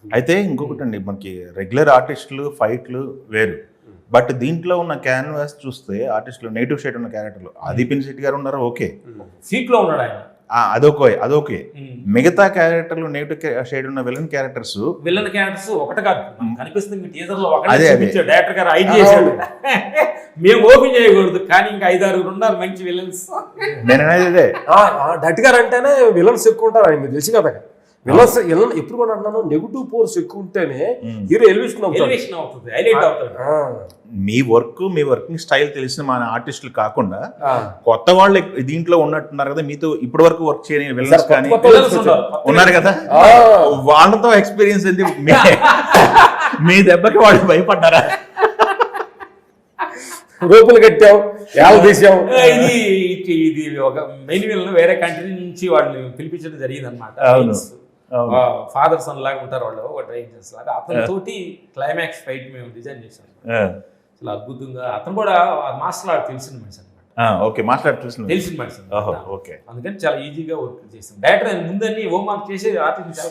అయితే ఇంకొకటి అండి, మనకి రెగ్యులర్ ఆర్టిస్టులు ఫైట్లు వేరు, బట్ దీంట్లో ఉన్న క్యాన్వాస్ చూస్తే ఆర్టిస్టులు నెగిటివ్ షేడ్ ఉన్న క్యారెక్టర్లు, ఆది పినిశెట్టి గారు ఉన్నారు, ఓకే, సీట్ లో ఉన్నాడు ఆయన. అదొకే. మిగతా క్యారెక్టర్లు నెగిటివ్ షేడ్ ఉన్న విలన్ క్యారెక్టర్స్ ఒకటి కాదు కనిపిస్తుంది మీ టీజర్ లో. డైరెక్టర్ గారు ఐడి చేశాడు, మేము ఓపెన్ చేయకూడదు కానీ ఇంకా 5-6 ఉన్నారు మంచి విలన్స్. నేను అనేది డైరెక్టర్ గారు అంటేనే విలన్స్ ఎక్కువ ఉంటారు ఆయన, మీకు తెలుసు కదా. విలన్స్ ఎప్పుడు కూడా అంటున్నాను, నెగిటివ్ ఫోర్స్ ఎక్కువ ఉంటేనే హీరో ఎలివేషన్ అవుతుంది, హైలైట్ అవుతుంది. మీ వర్కింగ్ స్టైల్ తెలిసిన మన ఆర్టిస్టులు కాకుండా కొత్త వాళ్ళు దీంట్లో ఉన్నట్టున్నారు కదా, మీతో ఇప్పటి వరకు వర్క్ చేయని విలన్స్ కానీ ఉన్నారు కదా, వాళ్ళతో ఎక్స్పీరియన్స్ ఏంది? మీ దెబ్బకి వాళ్ళు భయపడ్డారా? రూపులు కట్టాం, యాలు తీసాం. ఇది ఒక మెయిన్ విలన్ వేరే కంట్రీ నుంచి వాళ్ళు పిలిపించడం జరిగింది అనమాట. ఫాదర్ సన్ లాగా ఉంటారు వాళ్ళు, ఒక డ్రైవర్స్ లాగా. అతనితోటి క్లైమాక్స్ ఫైట్ మేము డిజైన్ చేసాం, చాలా అద్భుతంగా. అతను కూడా మార్షల్ ఆర్ట్ తెలిసిన మనిషి అనమాట, తెలిసిన మనిషి. అందుకని చాలా ఈజీగా వర్క్ చేసాం. డైరెక్టర్ ముందని హోంవర్క్ చేసి ఆర్టిస్ట్